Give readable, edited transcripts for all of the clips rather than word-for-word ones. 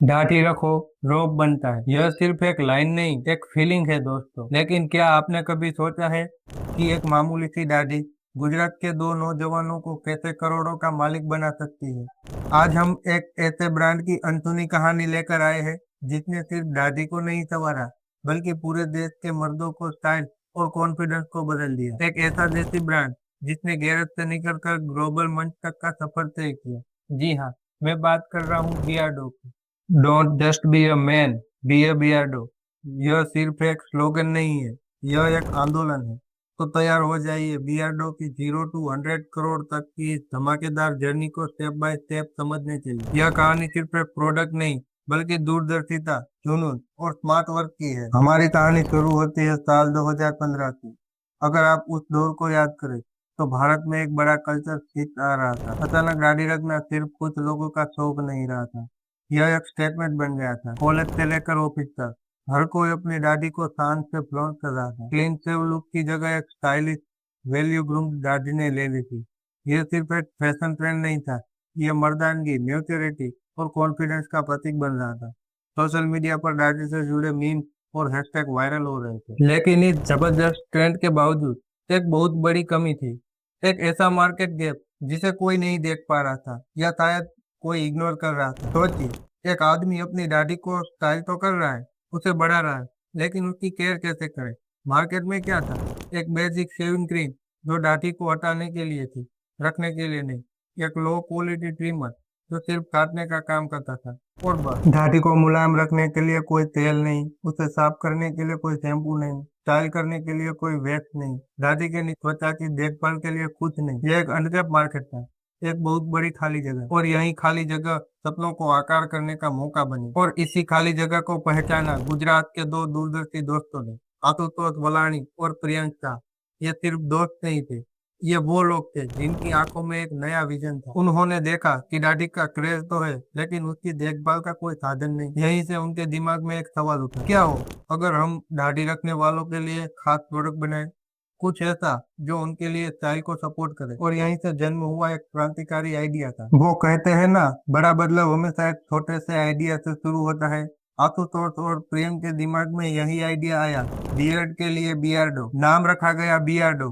दाढ़ी रखो, रोब बनता है। यह सिर्फ एक लाइन नहीं, एक फीलिंग है दोस्तों। लेकिन क्या आपने कभी सोचा है कि एक मामूली सी दाढ़ी गुजरात के दो नौजवानों को कैसे करोड़ों का मालिक बना सकती है? आज हम एक ऐसे ब्रांड की अनसुनी कहानी लेकर आए हैं जिसने सिर्फ दाढ़ी को नहीं संवारा, बल्कि पूरे देश के मर्दों को स्टाइल और कॉन्फिडेंस को बदल दिया। एक ऐसा देसी ब्रांड जिसने गैरेज से निकलकर ग्लोबल मंच तक का सफर तय किया। जी हाँ, मैं बात कर रहा हूँ बियर्डो की। Don't just be a man, be a Beardo. यह सिर्फ एक स्लोगन नहीं है, यह एक आंदोलन है। तो तैयार हो जाइए बियर्डो की 0 to 100 करोड़ तक की इस धमाकेदार जर्नी को स्टेप बाय स्टेप समझने के लिए। यह कहानी सिर्फ एक प्रोडक्ट नहीं, बल्कि दूरदर्शिता, जुनून और स्मार्ट वर्क की है। हमारी कहानी शुरू होती है साल 2015 से। अगर आप उस दौर को याद करें, तो भारत में एक बड़ा कल्चर शिफ्ट आ रहा था। अचानक गाड़ी रखना सिर्फ कुछ लोगों का शौक नहीं रहा था, यह एक स्टेटमेंट बन गया था। कॉलेज से लेकर ऑफिस तक हर कोई अपनी दाढ़ी को शान से फ्लॉन्ट कर रहा था। क्लीन शेव लुक की जगह एक स्टाइलिश वैल्यू ग्रूम्ड दाढ़ी ने ले ली थी। यह सिर्फ एक फैशन ट्रेंड नहीं था, यह मर्दानगी, मैच्योरिटी और कॉन्फिडेंस का प्रतीक बन रहा था। सोशल मीडिया पर दाढ़ी से जुड़े मीम और हैशटैग वायरल हो रहे थे। लेकिन इस जबरदस्त ट्रेंड के बावजूद एक बहुत बड़ी कमी थी। एक ऐसा मार्केट गैप जिसे कोई नहीं देख पा रहा था, या शायद कोई इग्नोर कर रहा था। सोचिए, एक आदमी अपनी दाढ़ी को स्टाइल तो कर रहा है, उसे बढ़ा रहा है, लेकिन उसकी केयर कैसे करे? मार्केट में क्या था? एक बेसिक शेविंग क्रीम जो दाढ़ी को हटाने के लिए थी, रखने के लिए नहीं। एक लो क्वालिटी ट्रिमर जो सिर्फ काटने का काम करता था, और बस। दाढ़ी को मुलायम रखने के लिए कोई तेल नहीं, उसे साफ करने के लिए कोई शैम्पू नहीं, स्टाइल करने के लिए कोई वैक्स नहीं, दाढ़ी के त्वचा की देखभाल के लिए कुछ नहीं। यह एक अनटेप मार्केट था, एक बहुत बड़ी खाली जगह, और यही खाली जगह सपनों को आकार करने का मौका बनी। और इसी खाली जगह को पहचाना गुजरात के दो दूरदर्शी दोस्तों ने, आशुतोष वलानी और प्रियंक शाह। ये सिर्फ दोस्त नहीं थे, ये वो लोग थे जिनकी आंखों में एक नया विजन था। उन्होंने देखा कि दाढ़ी का क्रेज तो है, लेकिन उसकी देखभाल का कोई साधन नहीं। यहीं से उनके दिमाग में एक सवाल उठा, क्या हो अगर हम दाढ़ी रखने वालों के लिए खास प्रोडक्ट बनाए, कुछ ऐसा जो उनके लिए स्टाइल को सपोर्ट करे। और यहीं से जन्म हुआ एक क्रांतिकारी आइडिया था। वो कहते हैं ना, बड़ा बदलाव हमेशा एक छोटे से आइडिया से शुरू होता है। आशुतोष और प्रेम के दिमाग में यही आइडिया आया। बियर्ड के लिए बियर्डो नाम रखा गया। बियर्डो,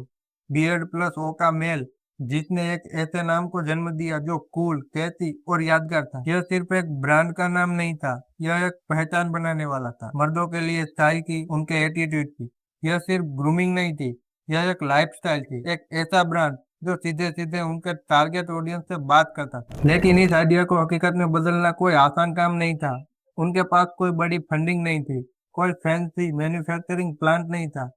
बियर्ड प्लस ओ का मेल, जिसने एक ऐसे नाम को जन्म दिया जो कूल, कैची और यादगार था। यह सिर्फ एक ब्रांड का नाम नहीं था, यह एक पहचान बनाने वाला था। मर्दों के लिए स्टाइल की, उनके एटीट्यूड की। यह सिर्फ ग्रूमिंग नहीं थी, यह एक लाइफस्टाइल थी। एक ऐसा ब्रांड जो सीधे सीधे उनके टारगेट ऑडियंस से बात करता था। लेकिन इस आइडिया को हकीकत में बदलना कोई आसान काम नहीं था। उनके पास कोई बड़ी फंडिंग नहीं थी, कोई फैंसी मैन्युफैक्चरिंग प्लांट नहीं था।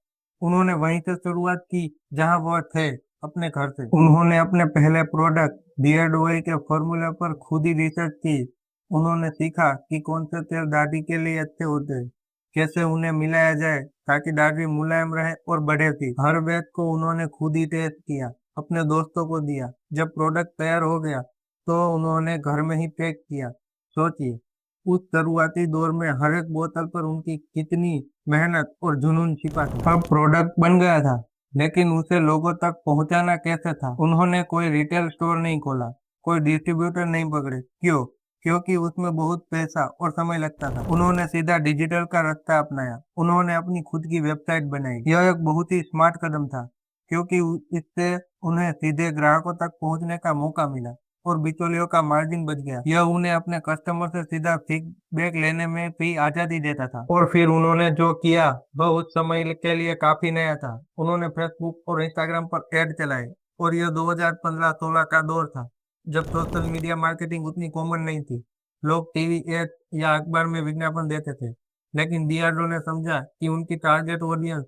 उन्होंने वहीं से शुरुआत की जहां वो थे, अपने घर से। उन्होंने अपने पहले प्रोडक्ट बियर्ड ऑयल के फॉर्मूले पर खुद ही रिसर्च की। उन्होंने सीखा कि कौन से तेल दाढ़ी के लिए अच्छे होते हैं, कैसे उन्हें मिलाया जाए ताकि दाढ़ी मुलायम रहे और बढ़े थी। हर बैच को उन्होंने खुद ही टेस्ट किया, अपने दोस्तों को दिया। जब प्रोडक्ट तैयार हो गया, तो उन्होंने घर में ही पैक किया। सोचिए, उस शुरुआती दौर में हर एक बोतल पर उनकी कितनी मेहनत और जुनून छिपा था। अब प्रोडक्ट बन गया था, लेकिन उसे लोगों तक पहुंचाना कैसे था? उन्होंने कोई रिटेल स्टोर नहीं खोला, कोई डिस्ट्रीब्यूटर नहीं पकड़े। क्यों? क्योंकि उसमें बहुत पैसा और समय लगता था। उन्होंने सीधा डिजिटल का रास्ता अपनाया। उन्होंने अपनी खुद की वेबसाइट बनाई। यह एक बहुत ही स्मार्ट कदम था, क्योंकि इससे उन्हें सीधे ग्राहकों तक पहुंचने का मौका मिला और बिचौलियों का मार्जिन बच गया। यह उन्हें अपने कस्टमर से सीधा फीडबैक लेने में भी आजादी देता था। और फिर उन्होंने जो किया वह उस समय के लिए काफी नया था। उन्होंने फेसबुक और इंस्टाग्राम पर एड चलाए। और यह 2015-16 का दौर था, जब सोशल मीडिया मार्केटिंग उतनी कॉमन नहीं थी। लोग टीवी एड या अखबार में विज्ञापन देते थे, लेकिन बियर्डो ने समझा कि उनकी टारगेट ऑडियंस,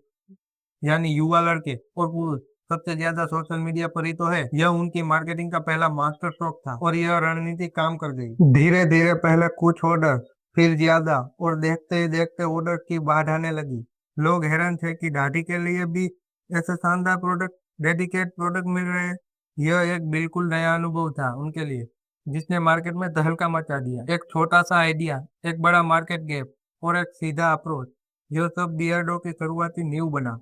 यानी युवा लड़के और पुरुष, सबसे ज्यादा सोशल मीडिया पर ही तो है। यह उनकी मार्केटिंग का पहला मास्टर स्ट्रोक था, और यह रणनीति काम कर गई। धीरे धीरे पहले कुछ ऑर्डर, फिर ज्यादा, और देखते ही देखते ऑर्डर की बाढ़ आने लगी। लोग हैरान थे कि दाढ़ी के लिए भी ऐसे शानदार प्रोडक्ट, डेडिकेट प्रोडक्ट मिल रहे हैं। यह एक बिल्कुल नया अनुभव था उनके लिए, जिसने मार्केट में तहलका मचा दिया। एक छोटा सा आइडिया, एक बड़ा मार्केट गैप, और एक सीधा अप्रोच, यह सब बियर्डो की शुरुआती नींव बना।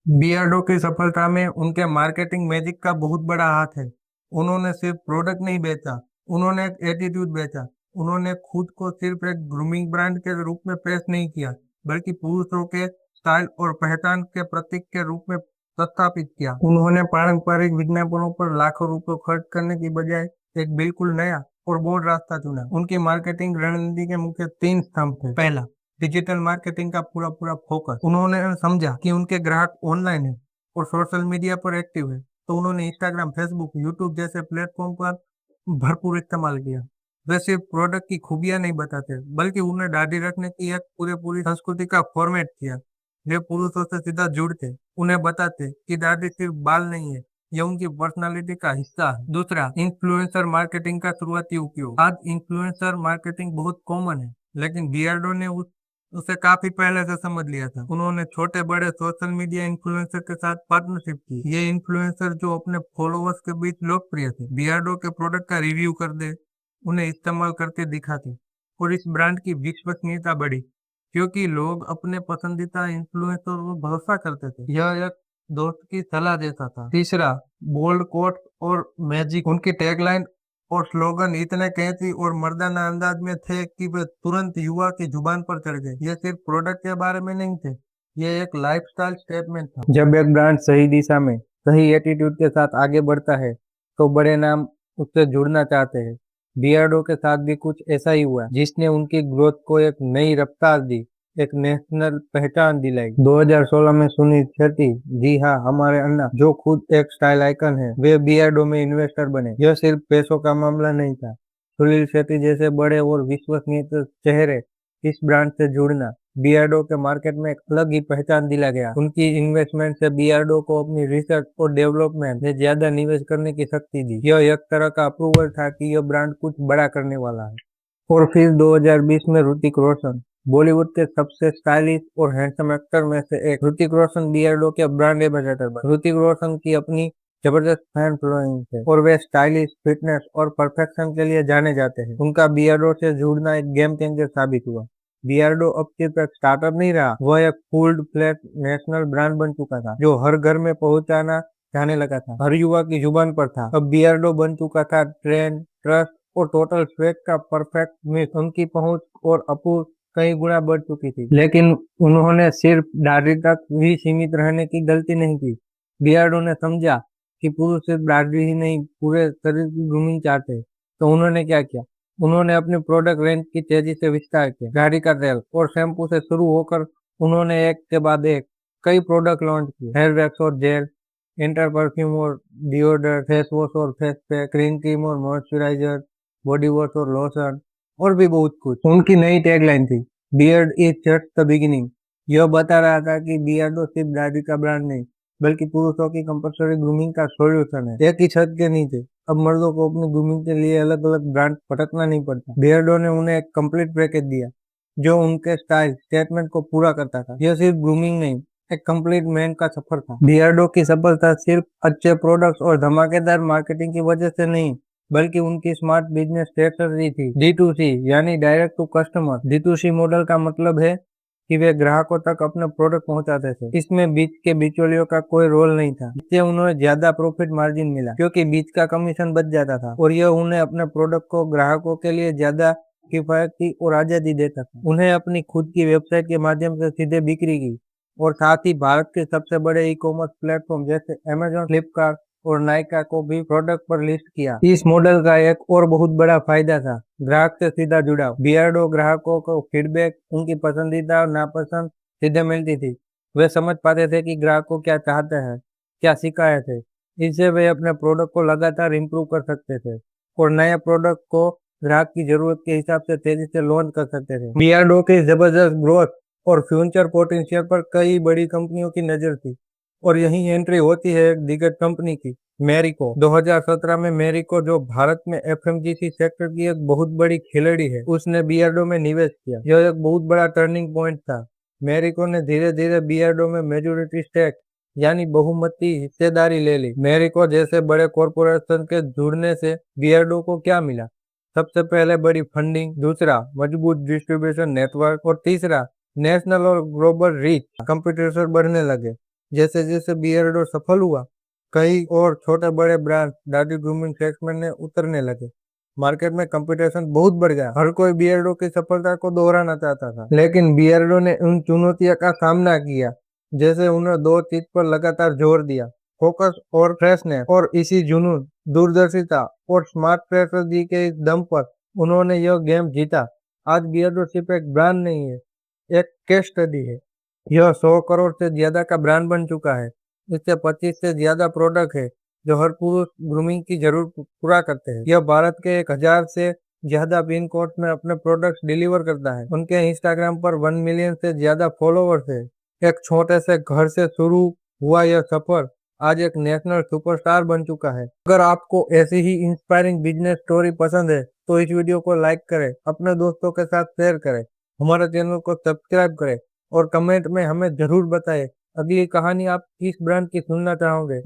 बियर्डो की सफलता में उनके मार्केटिंग मैजिक का बहुत बड़ा हाथ है। उन्होंने सिर्फ प्रोडक्ट नहीं बेचा, उन्होंने एक एटीट्यूड बेचा। उन्होंने खुद को सिर्फ एक ग्रूमिंग ब्रांड के रूप में पेश नहीं किया, बल्कि पुरुषों के स्टाइल और पहचान के प्रतीक के रूप में प्रस्थापित किया। उन्होंने पारंपरिक विज्ञापनों पर लाखों रुपए खर्च करने की बजाय एक बिल्कुल नया और बोल्ड रास्ता चुना। उनकी मार्केटिंग रणनीति के मुख्य 3 स्तंभ थे। पहला, डिजिटल मार्केटिंग का पूरा पूरा फोकस। उन्होंने समझा कि उनके ग्राहक ऑनलाइन है और सोशल मीडिया पर एक्टिव है, तो उन्होंने इंस्टाग्राम, फेसबुक, यूट्यूब जैसे प्लेटफॉर्म पर भरपूर इस्तेमाल किया। वे सिर्फ प्रोडक्ट की खूबियां नहीं बताते, बल्कि उन्हें दाढ़ी रखने की एक पूरी संस्कृति का फॉर्मेट किया। वे पुरुषों से सीधा जुड़ते, उन्हें बताते कि दाढ़ी सिर्फ बाल नहीं है, ये उनकी पर्सनालिटी का हिस्सा है। दूसरा, इन्फ्लुएंसर मार्केटिंग का शुरुआती उपयोग। आज इन्फ्लुएंसर मार्केटिंग बहुत कॉमन है, लेकिन बियर्डो ने उसे काफी पहले से समझ लिया था। उन्होंने छोटे बड़े सोशल मीडिया इन्फ्लुएंसर के साथ पार्टनरशिप की। ये इन्फ्लुएंसर जो अपने फॉलोअर्स के बीच लोकप्रिय थे, बियर्डो के प्रोडक्ट का रिव्यू कर दे, उन्हें इस्तेमाल करके दिखाते, और इस ब्रांड की विश्वसनीयता बढ़ी, क्योंकि लोग अपने पसंदीदा इन्फ्लुएंसर पर भरोसा करते थे। यह एक दोस्त की सलाह देता था। तीसरा, बोल्ड कोट और मैजिक। उनकी टैगलाइन और स्लोगन इतने कैची और मर्दाना अंदाज में थे कि वे तुरंत युवा की जुबान पर चढ़ गए। ये सिर्फ प्रोडक्ट के बारे में नहीं थे, ये एक लाइफस्टाइल स्टेटमेंट था। जब एक ब्रांड सही दिशा में, सही एटीट्यूड के साथ आगे बढ़ता है, तो बड़े नाम उससे जुड़ना चाहते हैं। बियर्डो के साथ भी कुछ ऐसा ही हुआ, जिसने उनकी ग्रोथ को एक नई रफ्तार दी, एक नेशनल पहचान दिलाई। 2016 में सुनील शेट्टी, जी हाँ, हमारे अन्ना, जो खुद एक स्टाइल आइकन है, वे बियर्डो में इन्वेस्टर बने। यह सिर्फ पैसों का मामला नहीं था। सुनील शेट्टी जैसे बड़े और विश्वसनीय चेहरे इस ब्रांड से जुड़ना बियर्डो के मार्केट में एक अलग ही पहचान दिला गया। उनकी इन्वेस्टमेंट से बियर्डो को अपनी रिसर्च और डेवलपमेंट में ज्यादा निवेश करने की शक्ति दी। यह एक तरह का अप्रूवल था कि यह ब्रांड कुछ बड़ा करने वाला है। और फिर 2020 में ऋतिक रोशन, बॉलीवुड के सबसे स्टाइलिश और हैंडसम एक्टर में से एक, ऋतिक रोशन बियर्डो के ब्रांड एम्बेसडर बने। ऋतिक रोशन की अपनी जबरदस्त फैन फॉलोइंग है और वे स्टाइलिश, फिटनेस और परफेक्शन के लिए जाने जाते हैं। उनका बियर्डो से जुड़ना एक गेम चेंजर साबित हुआ। बियर्डो अब सिर्फ एक स्टार्टअप नहीं रहा, वह एक फुल फ्लैट नेशनल ब्रांड बन चुका था, जो हर घर में पहुंचाना जाने लगा था, हर युवा की जुबान पर था। अब बियर्डो बन चुका था ट्रेंड, ट्रस्ट और टोटल स्वैग का परफेक्ट मिक्स। उनकी पहुंच और अपूर्व कई गुना बढ़ चुकी थी, लेकिन उन्होंने सिर्फ दाढ़ी तक ही सीमित रहने की गलती नहीं की। बियर्डो ने समझा कि पुरुष सिर्फ दाढ़ी ही नहीं, पूरे शरीर की ग्रूमिंग चाहते हैं। तो उन्होंने क्या किया? उन्होंने अपने प्रोडक्ट रेंज की तेजी से विस्तार किया। दाढ़ी का तेल और शैम्पू से शुरू होकर उन्होंने एक के बाद एक कई प्रोडक्ट लॉन्च किए। हेयर वैक्स और जेल, इंटर परफ्यूम और डिओडर, फेस वॉश और फेस पैक, क्रीम क्रीम और मॉइस्चराइजर, बॉडी वॉश और लोशन, और भी बहुत कुछ। उनकी नई टैगलाइन थी, beard is just the beginning. यह बता रहा था कि बियर्डो सिर्फ दाढ़ी का ब्रांड नहीं, बल्कि पुरुषों की कंपल्सरी ग्रूमिंग का सॉल्यूशन है। एक ही छत के नीचे अब मर्दों को अपनी ग्रूमिंग के लिए अलग अलग ब्रांड भटकना नहीं पड़ता। बियर्डो ने उन्हें एक कंप्लीट पैकेज दिया, जो उनके स्टाइल स्टेटमेंट को पूरा करता था। यह सिर्फ ग्रूमिंग नहीं, एक कंप्लीट मैन का सफर था। बियर्डो की सफलता सिर्फ अच्छे प्रोडक्ट्स और धमाकेदार मार्केटिंग की वजह से नहीं, बल्कि उनकी स्मार्ट बिजनेस स्ट्रेटजी थी। D2C यानी direct to customer. D2C model का मतलब है कि वे ग्राहकों तक अपने प्रोडक्ट पहुंचाते थे। इसमें बीच के बिचौलियों का कोई रोल नहीं था। इससे उन्हें ज्यादा प्रॉफिट मार्जिन मिला, क्योंकि बीच का कमीशन बच जाता था, और यह उन्हें अपने प्रोडक्ट को ग्राहकों के लिए ज्यादा किफायती और आजादी देता था। उन्हें अपनी खुद की वेबसाइट के माध्यम से सीधे बिक्री की, और साथ ही भारत के सबसे बड़े ई कॉमर्स प्लेटफॉर्म जैसे अमेजोन, फ्लिपकार्ट और नायका को भी प्रोडक्ट पर लिस्ट किया। इस मॉडल का एक और बहुत बड़ा फायदा था ग्राहक से सीधा जुड़ाव। बियर्डो ग्राहकों को फीडबैक, उनकी पसंदीदा और नापसंद सीधे मिलती थी। वे समझ पाते थे कि ग्राहकों क्या चाहते हैं, क्या शिकायत है। इससे वे अपने प्रोडक्ट को लगातार इम्प्रूव कर सकते थे और नए प्रोडक्ट को ग्राहक की जरूरत के हिसाब से तेजी से लॉन्च कर सकते थे। बियर्डो की जबरदस्त ग्रोथ और फ्यूचर पोटेंशियल पर कई बड़ी कंपनियों की नजर थी, और यही एंट्री होती है एक दिग्गज कंपनी की, मैरिको। 2017 में मैरिको, जो भारत में FMCG सेक्टर की एक बहुत बड़ी खिलाड़ी है, उसने बियर्डो में निवेश किया। यह एक बहुत बड़ा टर्निंग पॉइंट था। मैरिको ने धीरे धीरे बियर्डो में मेजोरिटी स्टेक यानी बहुमती हिस्सेदारी ले ली। मैरिको जैसे बड़े कॉरपोरेशन के जुड़ने से बियर्डो को क्या मिला? सबसे पहले बड़ी फंडिंग, दूसरा मजबूत डिस्ट्रीब्यूशन नेटवर्क, और तीसरा नेशनल और ग्लोबल रीच। कंपटीशन बढ़ने लगे। जैसे जैसे बियर्डो सफल हुआ, कई और छोटे बड़े ब्रांड दाढ़ी ग्रूमिंग सेगमेंट में उतरने लगे। मार्केट में कंपटीशन बहुत बढ़ गया। हर कोई बियर्डो की सफलता को दोहराना चाहता था, लेकिन बियर्डो ने उन चुनौतियों का सामना किया। जैसे उन्हें दो चीज पर लगातार जोर दिया, फोकस और फ्रेशनेस, और इसी जुनून, दूरदर्शिता और स्मार्ट स्ट्रेटजी के इस दम पर उन्होंने यह गेम जीता। आज बियर्डो सिर्फ एक ब्रांड नहीं है, एक केस स्टडी है। यह 100 करोड़ से ज्यादा का ब्रांड बन चुका है। इससे 25 से ज्यादा प्रोडक्ट है जो हर पुरुष ग्रूमिंग की जरूरत पूरा करते हैं। यह भारत के 1000 से ज्यादा पिन कोड में अपने प्रोडक्ट्स डिलीवर करता है। उनके इंस्टाग्राम पर 1 मिलियन से ज्यादा फॉलोवर्स है। एक छोटे से घर से शुरू हुआ यह सफर आज एक नेशनल सुपरस्टार बन चुका है। अगर आपको ऐसी ही इंस्पायरिंग बिजनेस स्टोरी पसंद है तो इस वीडियो को लाइक करें, अपने दोस्तों के साथ शेयर करें, हमारे चैनल को सब्सक्राइब करें और कमेंट में हमें जरूर बताएं अगली कहानी आप किस ब्रांड की सुनना चाहोगे।